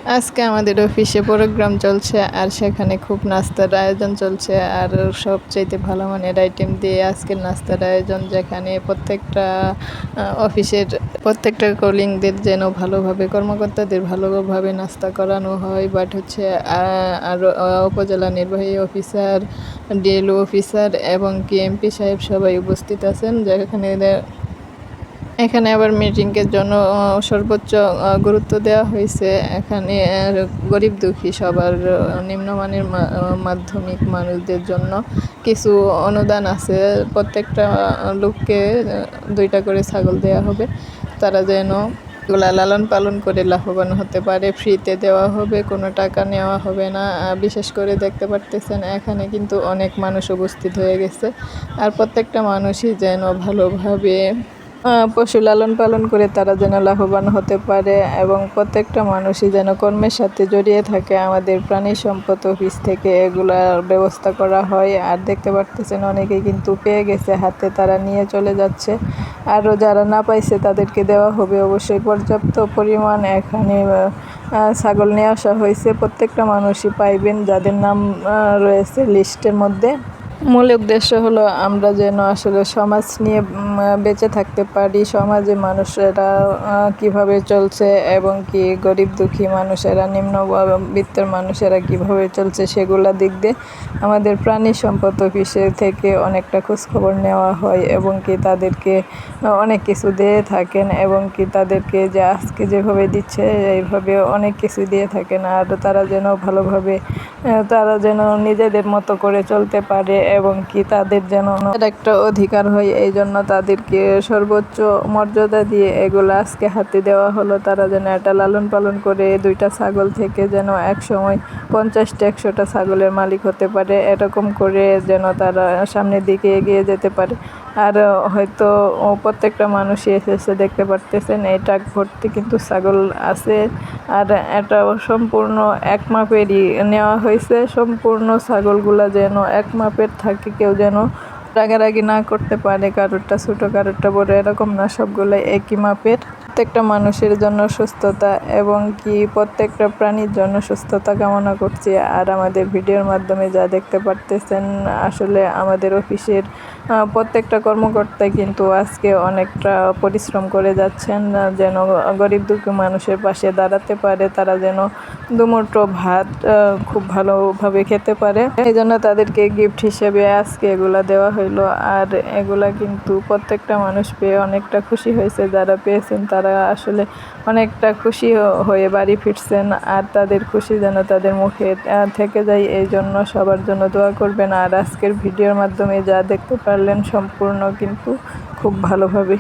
আজকে আমাদের অফিসে প্রোগ্রাম চলছে আর সেখানে খুব নাস্তার আয়োজন চলছে আর সবচাইতে ভালো মানের আইটেম দিয়ে আজকের নাস্তার আয়োজন, যেখানে প্রত্যেকটা অফিসের প্রত্যেকটা কলিগদের যেন ভালোভাবে কর্মকর্তাদের ভালোভাবে নাস্তা করানো হয়। বাট হচ্ছে আর উপজেলা নির্বাহী অফিসার, ডিএলও অফিসার এবং কি এমপি সাহেব সবাই উপস্থিত আছেন, যেখানে এখানে আবার মিটিংয়ের জন্য সর্বোচ্চ গুরুত্ব দেওয়া হয়েছে। এখানে গরিব দুঃখী সবার নিম্নমানের মাধ্যমিক মানুষদের জন্য কিছু অনুদান আছে। প্রত্যেকটা লোককে 2টা করে ছাগল দেওয়া হবে, তারা যেন এগুলা লালন পালন করে লাভবান হতে পারে। ফ্রিতে দেওয়া হবে, কোনো টাকা নেওয়া হবে না। বিশেষ করে দেখতে পারতেছেন এখানে কিন্তু অনেক মানুষ উপস্থিত হয়ে গেছে, আর প্রত্যেকটা মানুষই যেন ভালোভাবে পশু লালন পালন করে তারা যেন লাভবান হতে পারে এবং প্রত্যেকটা মানুষই যেন কর্মের সাথে জড়িয়ে থাকে। আমাদের প্রাণী সম্পদ অফিস থেকে এগুলার ব্যবস্থা করা হয়। আর দেখতে পারতেছেন অনেকেই কিন্তু পেয়ে গেছে হাতে, তারা নিয়ে চলে যাচ্ছে। আরও যারা না পাইছে তাদেরকে দেওয়া হবে অবশ্যই। পর্যাপ্ত পরিমাণ এখানে ছাগল নিয়ে আসা হয়েছে। প্রত্যেকটা মানুষই পাইবেন যাদের নাম রয়েছে লিস্টের মধ্যে। মূল উদ্দেশ্য হলো আমরা যেন আসলে সমাজ নিয়ে বেঁচে থাকতে পারি। সমাজে মানুষেরা কিভাবে চলছে এবং কি গরিব দুঃখী মানুষেরা, নিম্নবিত্তের মানুষেরা কিভাবে চলছে সেগুলা দিক দিয়ে আমাদের প্রাণী সম্পদ অফিসে থেকে অনেকটা খোঁজখবর নেওয়া হয় এবং কি তাদেরকে অনেক কিছু দিয়ে থাকেন এবং কি তাদেরকে যে আজকে যেভাবে দিচ্ছে এইভাবে অনেক কিছু দিয়ে থাকেন। আর তারা যেন ভালোভাবে তারা যেন নিজেদের মতো করে চলতে পারে এবং কি তাদের যেন একটা অধিকার হয়, এই জন্য তাদেরকে সর্বোচ্চ মর্যাদা দিয়ে এগুলো আজকে হাতে দেওয়া হলো। তারা যেন এটা লালন পালন করে 2টা ছাগল থেকে যেন একসময় 50-100টা ছাগলের মালিক হতে পারে, এরকম করে যেন তারা সামনের দিকে এগিয়ে যেতে পারে। আর হয়তো প্রত্যেকটা মানুষই এসে দেখতে পারতেছেন এই ট্রাক ভর্তি কিন্তু ছাগল আছে। আর এটা সম্পূর্ণ এক মাপেরই নেওয়া হয়েছে। সম্পূর্ণ ছাগলগুলা যেন এক মাপের থাকে, কেউ যেন রাগারাগি না করতে পারে, কারোরটা ছোটো কারোরটা বড় এরকম না, সবগুলো একই মাপের। প্রত্যেকটা মানুষের জন্য সুস্থতা এবং কি প্রত্যেকটা প্রাণীর জন্য সুস্থতা কামনা করছি। আর আমাদের ভিডিওর মাধ্যমে যা দেখতে পারতেছেন, আসলে আমাদের অফিসের প্রত্যেকটা কর্মকর্তাই কিন্তু আজকে অনেকটা পরিশ্রম করে যাচ্ছেন যেন গরিব দুঃখী মানুষের পাশে দাঁড়াতে পারে, তারা যেন দুমুঠো ভাত খুব ভালোভাবে খেতে পারে। এই জন্য তাদেরকে গিফট হিসেবে আজকে এগুলা দেওয়া হইলো। আর এগুলা কিন্তু প্রত্যেকটা মানুষ পেয়ে অনেকটা খুশি হয়েছে। যারা পেয়েছেন তারা আসলে অনেকটা খুশি হয়ে বাড়ি ফিরছেন। আর তাদের খুশি যেন তাদের মুখে থেকে যায়, এই জন্য সবার জন্য দোয়া করবেন। আর আজকের ভিডিওর মাধ্যমে যা দেখতে পারলেন সম্পূর্ণ কিন্তু খুব ভালোভাবে